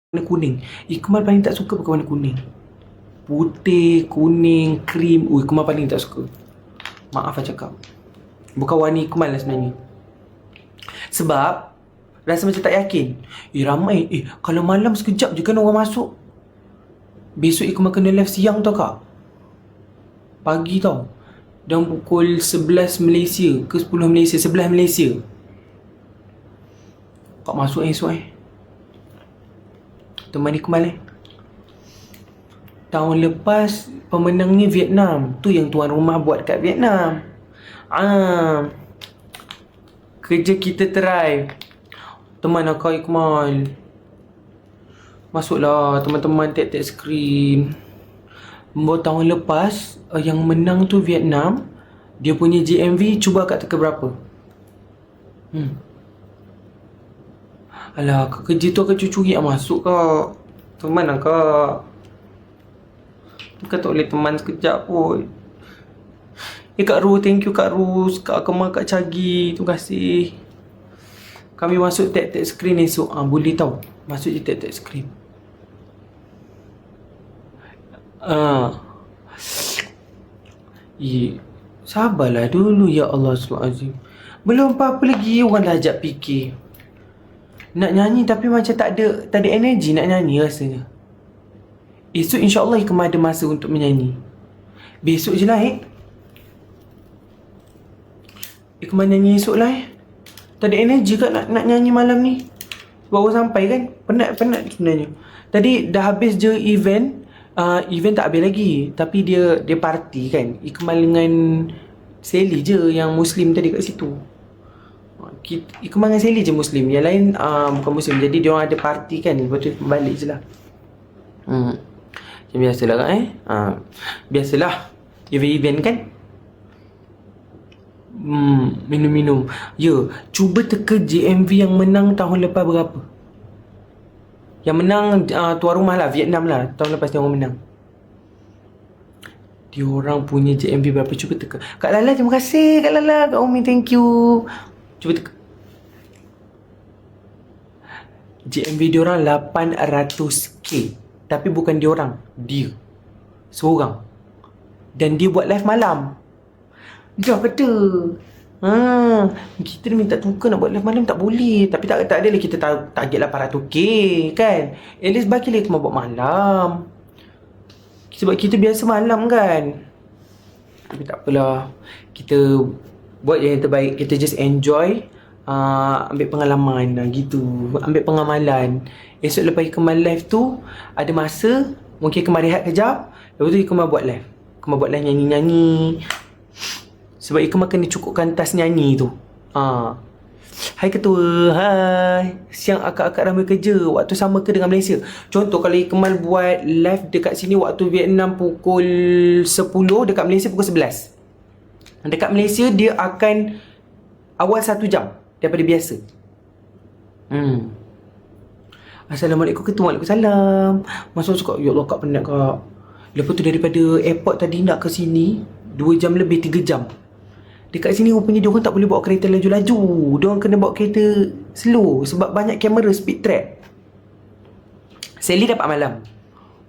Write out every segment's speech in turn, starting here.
warna kuning. Ikmal paling tak suka pakai warna kuning. Putih, kuning, krim. Ikmal paling tak suka. Maaf saya cakap. Bukan warna Ikmal lah sebenarnya. Sebab rasa macam tak yakin. Ramai. Kalau malam sekejap je kan orang masuk. Besok Ikmal kena live siang tau kak. Pagi tau. Dan pukul 11 Malaysia ke 10 Malaysia, 11 Malaysia. Kak masuk esok teman Ikmal Tahun lepas pemenangnya Vietnam. Tu yang tuan rumah buat kat Vietnam. Kerja kita try. Teman akak Ikmal. Masuklah teman-teman tag screen. Tahun lepas yang menang tu Vietnam. Dia punya GMV cuba akak teka berapa? Alah, kerja tu akak curi masuk kak. Teman akak. Bukan tak boleh teman sekejap pun. Kak Ru, thank you Kak Ru. Kak Kemal, Kak Cagi, terima kasih. Kami masuk tag screen esok. Boleh tau. Masuk je tag screen. Sabarlah dulu ya Allah SWT. Belum apa-apa lagi orang dah ajak fikir. Nak nyanyi tapi macam tak ada energi nak nyanyi rasanya. Esok insyaAllah Ikmal ada masa untuk menyanyi. Besok je lah Ikmal nyanyi esok lah Tak ada energi kat nak nyanyi malam ni. Baru sampai kan. Penat sebenarnya. Tadi dah habis je event. Event tak habis lagi. Tapi dia party kan. Ikmal dengan Sally je yang Muslim tadi kat situ. Ikmal dengan Sally je Muslim. Yang lain bukan Muslim. Jadi diorang ada party kan. Lepas tu balik je lah. Macam biasalah kan biasalah event kan. Minum-minum. Cuba teka GMV yang menang tahun lepas berapa. Yang menang tuan rumah lah, Vietnam lah. Tahun lepas dia orang menang. Diorang punya GMV berapa, cuba teka. Kak Lala, terima kasih Kak Lala. Kak Umi, thank you. Cuba teka. GMV diorang 800k. Tapi bukan diorang, dia seorang. Dan dia buat live malam. Dah kata kita minta tukar nak buat live malam tak boleh. Tapi tak adalah kita target 800k kan. At least bagilah kita buat malam. Sebab kita biasa malam kan. Tapi tak apalah. Kita buat yang terbaik. Kita just enjoy. Ambil pengalaman gitu. Ambil pengamalan. Esok lepas Ikmal live tu ada masa. Mungkin Ikmal rehat kejap. Lepas tu Ikmal buat live. Ikmal buat live nyanyi-nyanyi. Sebab Ikmal kena cukupkan tas nyanyi tu. Hai ketua, hai. Siang akak-akak ramai kerja. Waktu sama ke dengan Malaysia? Contoh kalau Ikmal buat live dekat sini waktu Vietnam pukul 10, dekat Malaysia pukul 11. Dekat Malaysia dia akan awal 1 jam daripada biasa. Assalamualaikum ketua. Waalaikumsalam. Masuk cakap, ya Allah kak penat kak. Lepas tu daripada airport tadi nak ke sini 2 jam lebih, 3 jam. Dekat sini rupanya diorang tak boleh bawa kereta laju-laju. Diorang kena bawa kereta slow. Sebab banyak kamera speed trap. Sally dapat malam.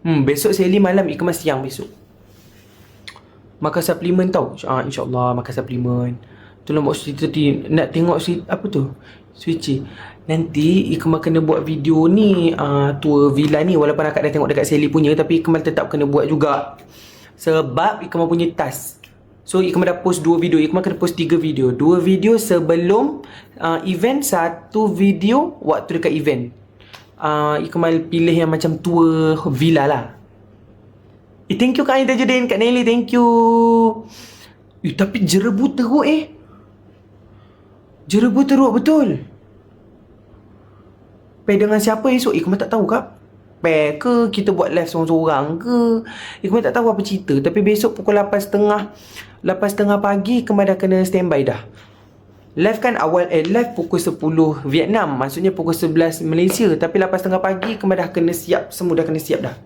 Besok Sally malam, Ikmal siang besok. Makan suplemen tau. InsyaAllah makan suplemen. Tolong buat cerita tadi. Nak tengok apa tu? Switchy. Nanti Ikmal kena buat video ni, tour villa ni. Walaupun akak dah tengok dekat Sally punya, tapi Ikmal tetap kena buat juga. Sebab Ikmal punya task. So Ikmal dah post 2 video. Ikmal kena post 3 video. 2 video sebelum event, 1 video waktu dekat event. Ikmal pilih yang macam tour villa lah. Thank you Kak Ain Tajuddin, Kak Nelly, thank you. Tapi jerebu teruk Jerebu teruk betul. Pair dengan siapa esok? Ikmal tak tahu kak. Pair ke kita buat live seorang-seorang ke? Ikmal tak tahu apa cerita. Tapi besok pukul 8.30 pagi Ikmal dah kena standby dah. Live kan live pukul 10 Vietnam. Maksudnya pukul 11 Malaysia. Tapi 8.30 pagi Ikmal dah kena siap. Semua dah kena siap dah.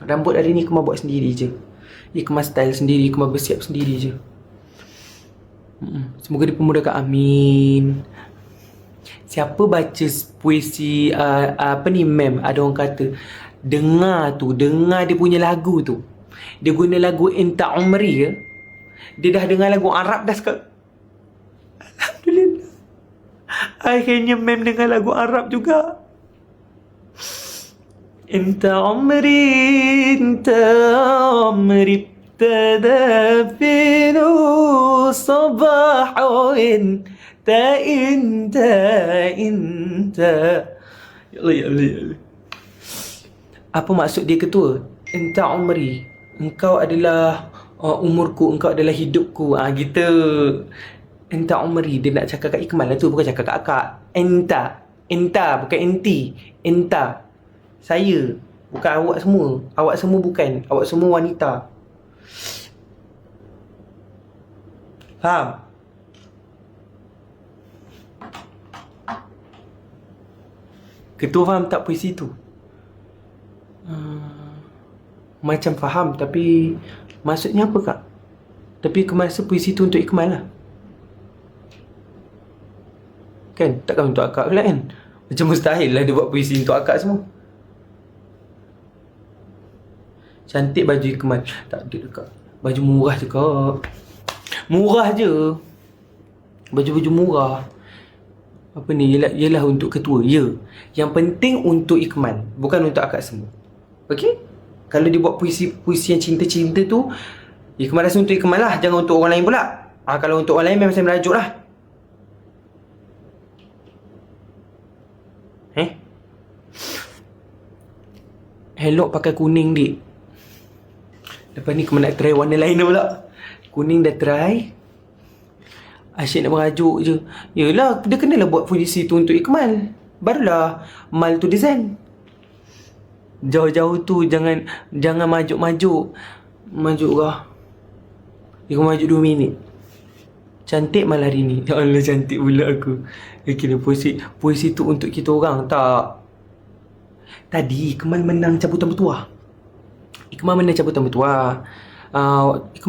Rambut hari ni Ikmal buat sendiri je. Ikmal style sendiri. Ikmal bersiap sendiri je. Semoga dipermudahkan. Amin. Siapa baca puisi apa ni mem, ada orang kata dengar dia punya lagu tu. Dia guna lagu Enta Umri ke. Dia dah dengar lagu Arab dah sekarang. Alhamdulillah. Akhirnya mem dengar lagu Arab juga. Enta umri ابتدى في صباح انت ya Allah, ya Allah, ya Allah. Apa maksud dia ketua? Enta umri, engkau adalah umurku, engkau adalah hidupku. Gitu. Enta umri, dia nak cakap kat Ikmal lah tu, bukan cakap kat akak. Enta bukan enti. Enta, saya, bukan awak semua. Awak semua bukan, awak semua wanita. Faham? Ketua faham tak puisi tu? Macam faham, tapi maksudnya apa kak? Tapi Ikmal rasa puisi tu untuk Ikmal lah. Kan? Takkan untuk akak pula kan? Macam mustahil lah dia buat puisi untuk akak semua. Cantik baju Ikmal. Tak ada kak. Baju murah je kak. Murah je. Baju-baju murah. Apa ni? Yelah untuk ketua. Ya. Yang penting untuk Ikmal, bukan untuk akak semua. Okey? Kalau dia buat puisi yang cinta-cinta tu, Ikmal rasa untuk Ikmal lah. Jangan untuk orang lain pula. Kalau untuk orang lain memang saya merajuk lah. Elok pakai kuning dik. Lepas ni Ikmal nak try warna lain pula. Kuning dah try. Asyik nak merajuk je. Yelah, dia kenalah buat puisi tu untuk Ikmal. Barulah Mal tu design. Jauh-jauh tu jangan majuk-majuk. Majuk kah? Dia majuk 2 minit. Cantik Mal hari ni. Ya Allah, cantik pula aku. Kira puisi tu untuk kita orang. Tak. Tadi Ikmal menang cabutan bertuah. Ikmal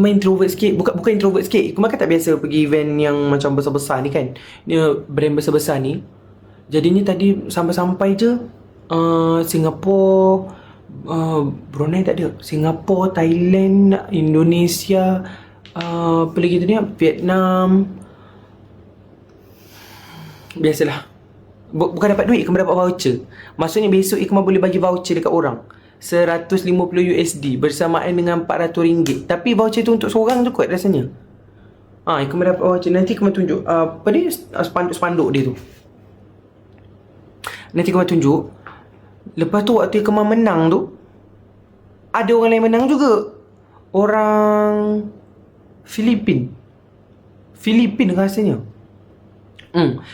introvert sikit. Bukan introvert sikit. Ikmal kan tak biasa pergi event yang macam besar-besar ni kan. Dia brand besar-besar ni. Jadinya tadi sampai-sampai je Singapura, Brunei tak ada. Singapura, Thailand, Indonesia, apa lagi tu ni, Vietnam. Biasalah. Bukan dapat duit, Ikmal dapat voucher. Maksudnya besok Ikmal boleh bagi voucher dekat orang $150 bersamaan dengan RM400. Tapi voucher tu untuk seorang je kot rasanya. Ikmal dapat voucher. Nanti Ikmal tunjuk apa dia, spanduk dia tu. Nanti Ikmal tunjuk. Lepas tu waktu Ikmal menang tu, ada orang lain menang juga. Orang Filipin rasanya.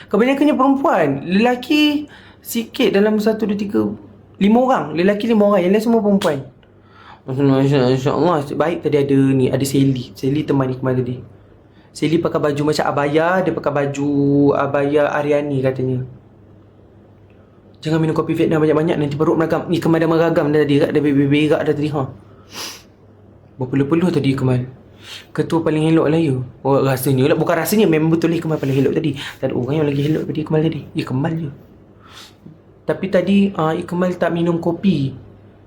Kebanyakannya perempuan. Lelaki sikit, dalam 1, 2, 3, 5 orang. Lelaki 5 orang. Yang lain semua perempuan. Masya-Allah. Baik tadi ada Sally. Sally teman Ikmal tadi. Sally pakai baju macam abaya. Dia pakai baju abaya Aryani katanya. Jangan minum kopi Vietnam banyak-banyak, nanti perut meragam. Ni Ikmal dah meragam dah tadi. Dah berak dah tadi. Berpeluh-peluh tadi Ikmal. Ketua paling elok lah you. Rasanya lah. Bukan rasanya, memang betul Ikmal paling elok tadi. Tak ada orang yang lagi elok daripada Ikmal tadi. Ikmal je. Tapi tadi Ikmal tak minum kopi.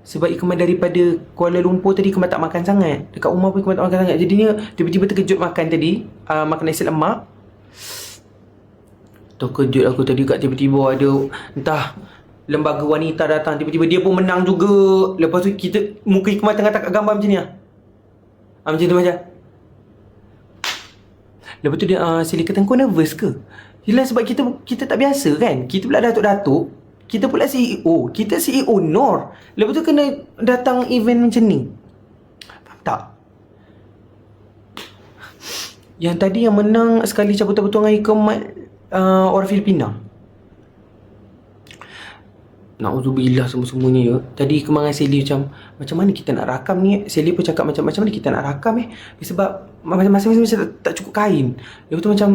Sebab Ikmal daripada Kuala Lumpur tadi Ikmal tak makan sangat. Dekat rumah pun Ikmal tak makan sangat. Jadinya tiba-tiba terkejut makan tadi. Makan nasi lemak. Terkejut aku tadi kat tiba-tiba ada entah lembaga wanita datang. Tiba-tiba dia pun menang juga. Lepas tu muka Ikmal tengah tak gambar macam ni lah. Macam tu macam. Lepas tu dia Sili kata kau nervous ke? Yelah sebab kita tak biasa kan. Kita pula datuk-datuk. Kita pula CEO. Kita CEO Nor. Lepas tu kena datang event macam ni. Faham tak? Yang tadi yang menang sekali cabutan bertuah dengan Ikmal, orang Filipina. Na'udzubillah semua-semuanya ya. Tadi Ikmal dengan Sally macam mana kita nak rakam ni. Sally pun cakap macam mana kita nak rakam sebab masing-masing macam tak cukup kain. Lepas tu macam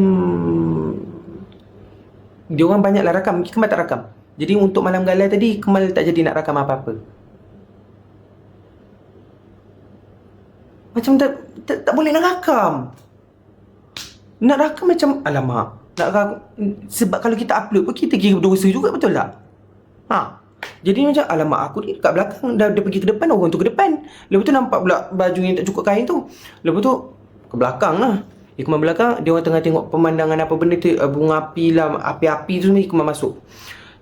dia orang banyaklah rakam, Ikmal tak rakam. Jadi untuk malam gala tadi Ikmal tak jadi nak rakam apa-apa. Macam tak boleh nak rakam. Nak rakam macam alamak. Sebab kalau kita upload pun kita kira berdosa juga, betul tak? Jadi macam alamak aku ni kat belakang dah pergi ke depan, orang tu ke depan. Lepas tu nampak pula baju yang tak cukup kain tu. Lepas tu ke belakang lah. Ikmal belakang, dia orang tengah tengok pemandangan apa benda tu, bunga api lah, api-api tu semua. Ikmal masuk.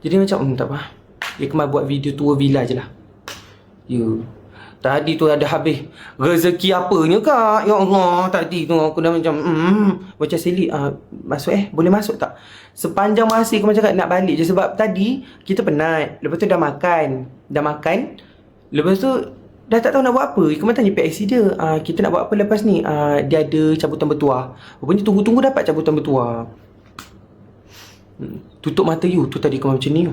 Jadi macam tak apa, Ikmal buat video tour villa je lah. Tadi tu ada habis rezeki apanya kak. Ya Allah, tadi tu aku dah macam macam silik. Masuk boleh masuk tak? Sepanjang masa aku cakap nak balik je. Sebab tadi kita penat. Lepas tu dah makan. Lepas tu dah tak tahu nak buat apa. Ikmal tanya PIC dia, kita nak buat apa lepas ni? Dia ada cabutan bertuah. Rupanya tunggu-tunggu dapat cabutan bertuah. Tutup mata you tu tadi Ikmal macam ni.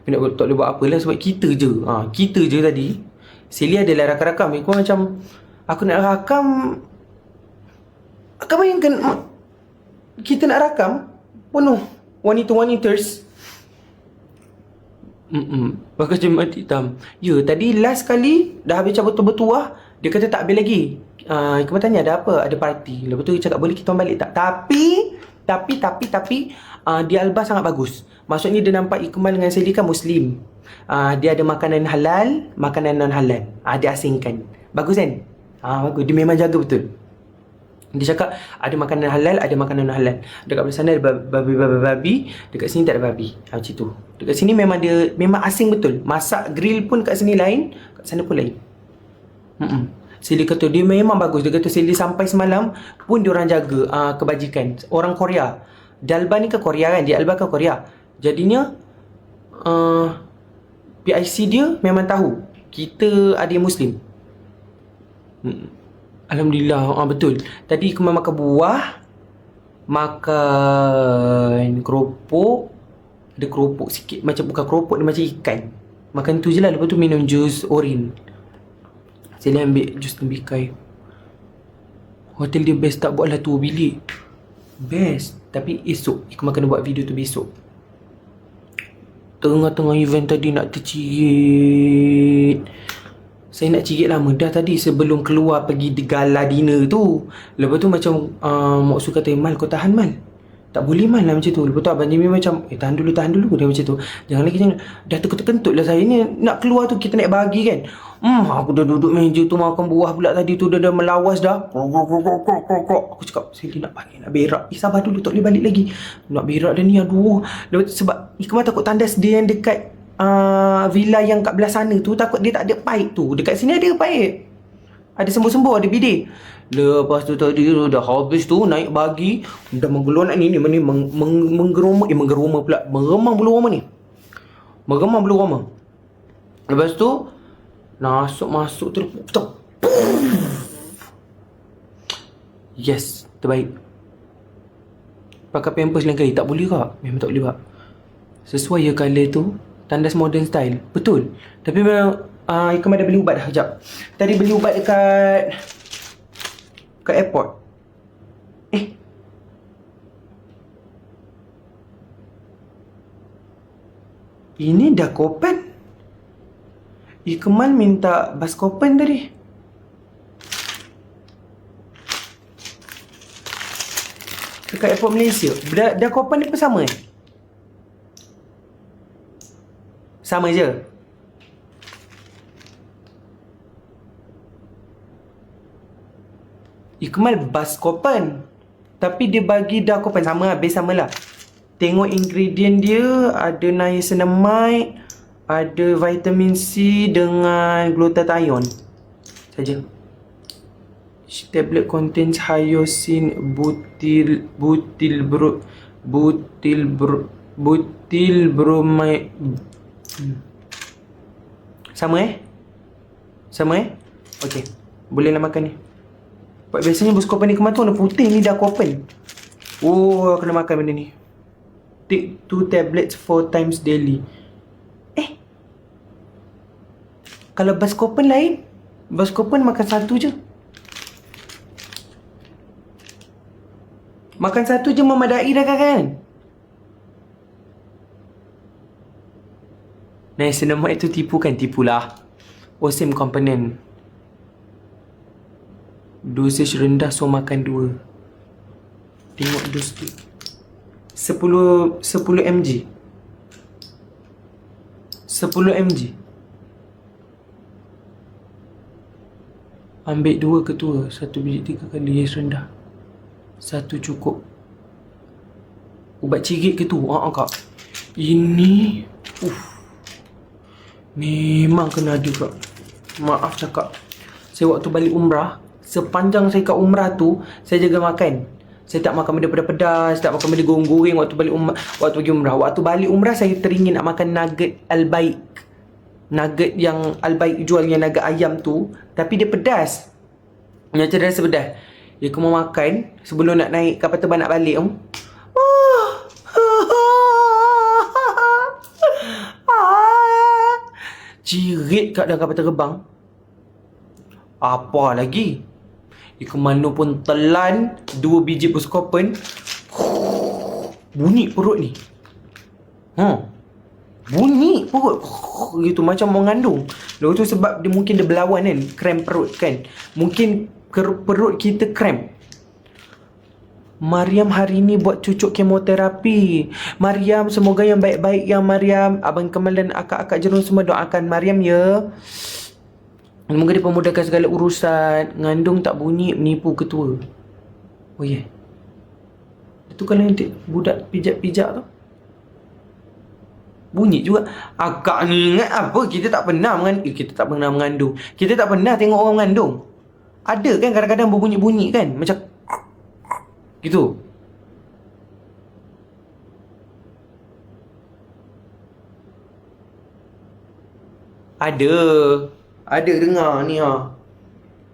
Tapi tak boleh buat apa lah sebab kita je. Kita je tadi. Celia adalah rakam-rakam. Aku macam, aku nak rakam. Kau bayangkan, kita nak rakam penuh wanita-waniters. Pakai jemaat hitam. Tadi last kali dah habis cabut bertuah. Dia kata tak habis lagi. Aku tanya ada apa? Ada parti. Lepas tu dia cakap boleh kita balik tak? Tapi dia Alba sangat bagus. Maksudnya dia nampak Ikmal dengan Celia kan Muslim. Dia ada makanan halal, makanan non halal. Dia asingkan. Bagus kan? Bagus. Dia memang jaga betul. Dia cakap ada makanan halal, ada makanan non halal. Dekat belah sana ada babi, dekat sini tak ada babi. Macam tu. Dekat sini memang dia memang asing betul. Masak grill pun kat sini lain, kat sana pun lain. Celia kata dia memang bagus. Dia kata Celia sampai semalam pun dia orang jaga kebajikan. Orang Korea. Dalba ni ke Korea kan? Dia Alba ke Korea. Jadinya PIC dia memang tahu kita ada yang Muslim. Alhamdulillah. Betul. Tadi aku makan buah, makan keropok. Ada keropok sikit, macam bukan keropok, dia macam ikan. Makan tu je lah. Lepas tu minum jus oren. Saya ambil jus tembikai. Hotel dia best tak? Buatlah 2 bilik. Best. Tapi esok aku kena buat video tu besok. Tengah-tengah event tadi nak tercirit. Saya nak cirit lama dah tadi sebelum keluar pergi gala dinner tu. Lepas tu macam Mak Su kata, Mal kau tahan Mal. Tak boleh Mal lah macam tu. Lepas tu Abang Jimmy macam tahan dulu dia macam tu. Jangan lagi jangan. Dah terkentut lah saya ni. Nak keluar tu kita naik bagi kan. Aku dah duduk meja tu makan buah pula tadi tu. Dah melawas dah. Aku cakap Celia nak balik, nak berak. Sabar dulu, tak boleh balik lagi. Nak berak dah ni, aduh. Sebab Ikmal takut tandas dia yang dekat villa yang kat belah sana tu. Takut dia tak ada pipe tu. Dekat sini ada pipe. Ada sembuh-sembuh, ada bidet. Lepas tu tadi dah habis tu naik bagi. Dah menggelonak ni menggeroma pula. Meremang bulu roma ni. Meremang bulu roma. Lepas tu masuk tu. Yes, terbaik. Pakai pampers lain kali tak boleh kak. Memang tak boleh kak. Sesuai ya colour tu. Tandas modern style. Betul. Tapi memang Ikmal dah beli ubat dah. Sekejap. Tadi beli ubat dekat airport. Ini dah kopen. Ikmal minta bas kopen tadi. Dekat airport Malaysia. Dah kopen ni pun sama sama je. Ikmal bas kopen. Tapi dia bagi dah kopen. Sama lah. Tengok ingredient dia. Ada niacinamide, ada vitamin C dengan glutathione saja. Tablet contains hyaluron bromide. Sama okey. Bolehlah makan ni. Biasanya Buscopan ni kemarin tu warna putih, ni dah kopen. Kena makan benda ni. Take 2 tablets 4 times daily. Kalau Buscopan lain, Buscopan makan satu je. Makan satu je memadai dah kan? Niacinamide tu tipu kan? Tipulah. Same component. Dosage rendah so makan 2. Tengok dos tu. 10 mg. 10 mg. Ambil 2 ketua, 1 biji 3 kali ais rendah. 1 cukup. Ubat cirit ke tu? Kak. Ini memang kena ada, Kak. Maaf cakap. Saya waktu balik umrah, sepanjang saya kat umrah tu, saya jaga makan. Saya tak makan benda pedas-pedas, tak makan benda goreng-goreng waktu balik umrah, waktu pergi umrah. Waktu balik umrah saya teringin nak makan nugget Al-Baik. Nugget yang Al-Baik jual, yang nugget ayam tu, tapi dia pedas. Yang rasa pedas. Ya, aku mau makan sebelum nak naik kapal terbang nak balik tu. Cirit kat dalam kapal terbang. Apa lagi? Ke mana pun telan 2 biji Buscopan. Bunyi perut ni. Bunyi perut. Gitu macam mau ngandung. Lalu tu sebab dia mungkin dia berlawan kan, kram perut kan. Mungkin perut kita kram. Mariam hari ni buat cucuk kemoterapi. Mariam, semoga yang baik-baik yang Mariam, Abang Kemal dan akak-akak Jerung semua doakan Mariam ya. Semoga dia pemudahkan segala urusan. Ngandung tak bunyi, menipu ketua. Oh ya. Itu kalau yang budak pijak-pijak tu bunyi juga. Akak ni ingat apa? Kita tak pernah mengandung. Kita tak pernah tengok orang mengandung. Ada kan kadang-kadang berbunyi-bunyi kan, macam gitu. Ada dengar ni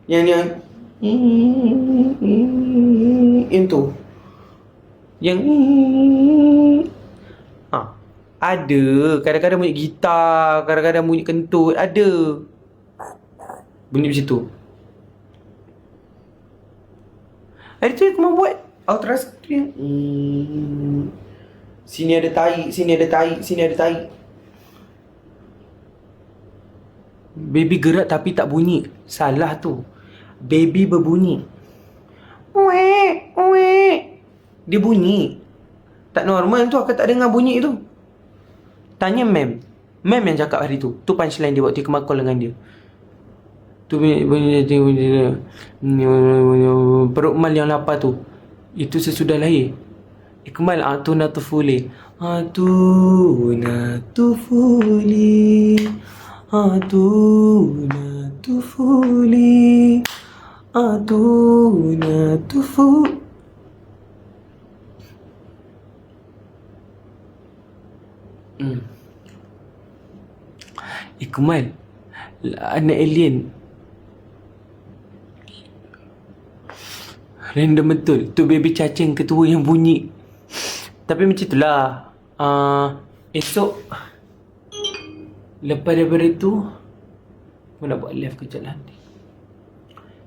Yang tu. Yang ada kadang-kadang bunyi gitar, kadang-kadang bunyi kentut, ada bunyi macam tu. Hari tu aku mau buat ultrasound. Sini ada tahi, sini ada tahi, sini ada tahi. Baby gerak tapi tak bunyi. Salah tu. Baby berbunyi. Dia bunyi. Tak normal tu, aku tak dengar bunyi tu. Tanya Mem. Mem yang cakap hari tu. Tu punchline dia waktu kemak call dengan dia. Tu bunyi perut Mal yang lapar tu. Itu sesudah lahir. Ikmal Atuna Tufuli. Atuna Tufuli. Atuna Tufuli. Atuna Tufuli. Ikmal, anak alien. Random betul. Tu baby cacing ketua yang bunyi. Tapi macam itulah. Esok lepas daripada tu, aku nak buat live kejap lah.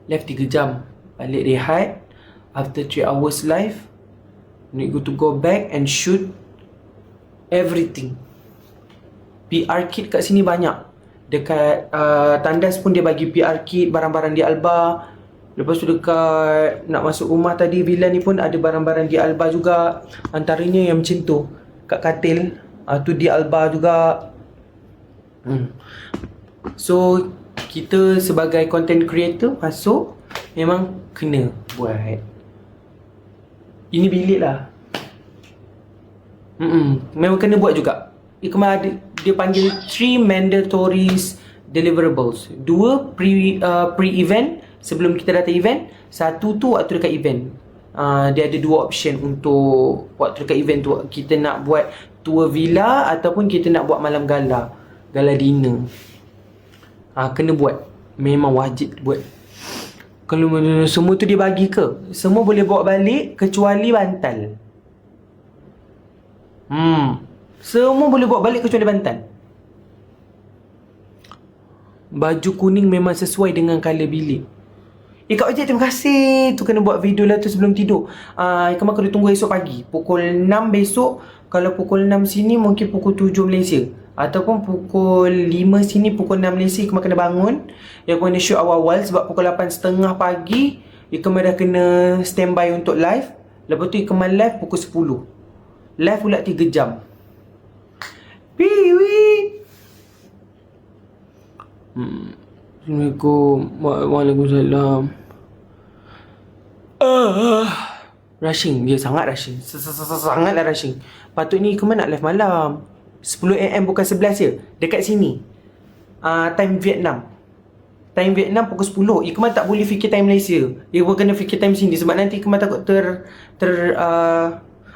Live 3 jam. Balik rehat. After 3 hours live, need to go back and shoot everything. PR kit kat sini banyak. Dekat tandas pun dia bagi PR kit, barang-barang di Alba. Lepas tu dekat nak masuk rumah tadi, villa ni pun ada barang-barang di Alba juga. Antaranya yang macam tu, kat katil, tu di Alba juga. So kita sebagai content creator masuk, memang kena buat. Ini bilik lah. Memang kena buat juga. Kemarin dia panggil 3 mandatory deliverables. 2 pre-event, sebelum kita datang event. 1 tu waktu dekat event. Dia ada 2 option untuk waktu dekat event tu. Kita nak buat tour villa ataupun kita nak buat malam gala dinner. Kena buat. Memang wajib buat. Kalau semua tu dia bagi ke? Semua boleh bawa balik kecuali bantal. Semua boleh bawa balik kecuali bantal. Baju kuning memang sesuai dengan colour bilik. Kak Ojek, terima kasih. Tu kena buat video lah tu sebelum tidur. Kamu kena tunggu esok pagi. Pukul 6 besok. Kalau pukul 6 sini, mungkin pukul 7 Malaysia. Ataupun pukul 5 sini, pukul 6 Malaysia. Kamu kena bangun. Kamu kena shoot awal-awal. Sebab pukul 8.30 pagi, kamu dah kena standby untuk live. Lepas tu kamu live pukul 10. Live pula 3 jam. Piwi. Assalamualaikum. Waalaikumsalam. Rushing. Dia sangat rushing. Sangatlah rushing. Patutnya Ikmal nak live malam 10 AM bukan 11 je. Dekat sini time Vietnam. Time Vietnam pukul 10. Ikmal tak boleh fikir time Malaysia. Dia pun kena fikir time sini. Sebab nanti Ikmal takut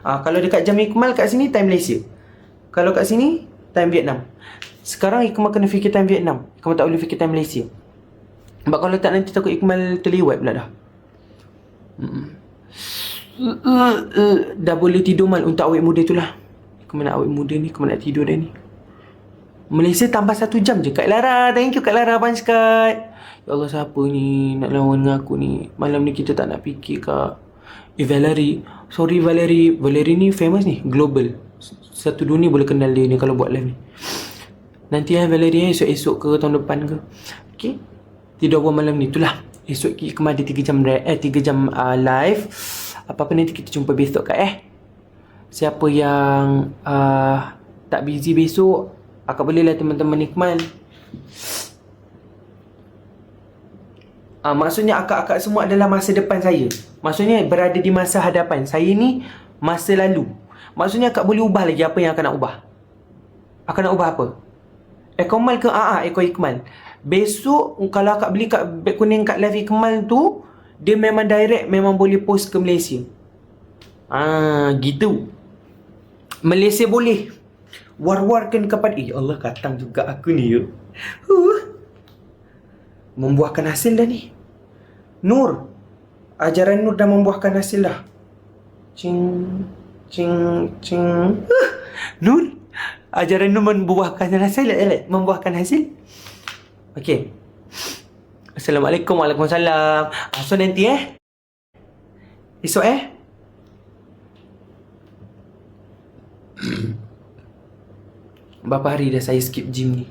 kalau dekat jam Ikmal kat sini time Malaysia. Kalau kat sini time Vietnam. Sekarang Ikmal kena fikir time Vietnam. Ikmal tak boleh fikir time Malaysia. Sebab kalau tak nanti takut Ikmal terlewat pula dah. Dah boleh tidur mal untuk awet muda tu lah. Ikmal nak awet muda ni. Ikmal nak tidur dah ni. Malaysia tambah 1 jam je. Kak Lara, thank you Kak Lara Punch Card. Ya Allah, siapa ni nak lawan dengan aku ni? Malam ni kita tak nak fikir Kak. Valerie. Sorry Valerie. Valerie ni famous ni, global. Satu dunia boleh kenal dia ni kalau buat live ni. Nanti Valerie esok-esok ke tahun depan ke. Okay, tidur awal malam ni. Itulah. Esok Ikmal ada 3 jam live. Apa-apa nanti kita jumpa besok Kak Siapa yang tak busy besok, akak bolehlah teman-teman Ikmal. Maksudnya akak-akak semua adalah masa depan saya. Maksudnya berada di masa hadapan. Saya ni masa lalu. Maksudnya akak boleh ubah lagi apa yang akak nak ubah. Akak nak ubah apa? Ikmal ke? Eko Ikmal. Besok kalau akak beli kat beg kuning kat live Ikmal tu, dia memang direct, memang boleh post ke Malaysia. Gitu. Malaysia boleh war-warkan kepada Allah, katang juga aku ni yuk. Membuahkan hasil dah ni. Nur, ajaran Nur dah membuahkan hasil dah. Cing. Nur, ajaran Nur membuahkan hasil. Membuahkan hasil. Okey. Assalamualaikum. Waalaikumsalam. So nanti esok berapa hari dah saya skip gym ni.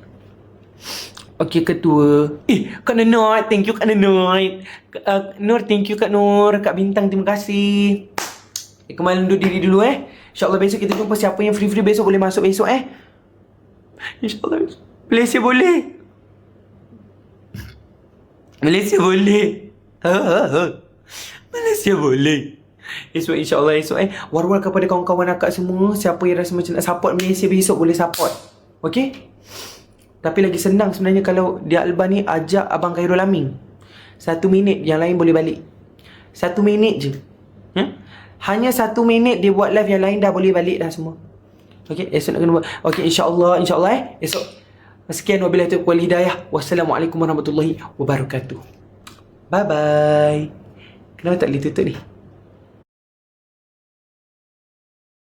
Okey ketua. Kak Nenot, thank you Kak Nenot. Nur, thank you Kak Nur. Kak Bintang, terima kasih. Ikmal undur diri dulu InsyaAllah besok kita jumpa. Siapa yang free-free besok boleh masuk besok InsyaAllah. Malaysia boleh. Malaysia boleh. Malaysia boleh. Esok insyaAllah esok war-war kepada kawan-kawan akak semua. Siapa yang rasa macam nak support Malaysia besok boleh support. Okay. Tapi lagi senang sebenarnya kalau dia Alba ni ajak Abang Khairul Amin 1 minit, yang lain boleh balik. 1 minit je. Hanya 1 minit dia buat live, yang lain dah boleh balik dah semua. Okay, esok nak kena buat. Okay, insyaAllah esok. Sekian, wabillahi taufiq wal hidayah. Wassalamualaikum warahmatullahi wabarakatuh. Bye bye. Kenapa tak boleh tutup ni?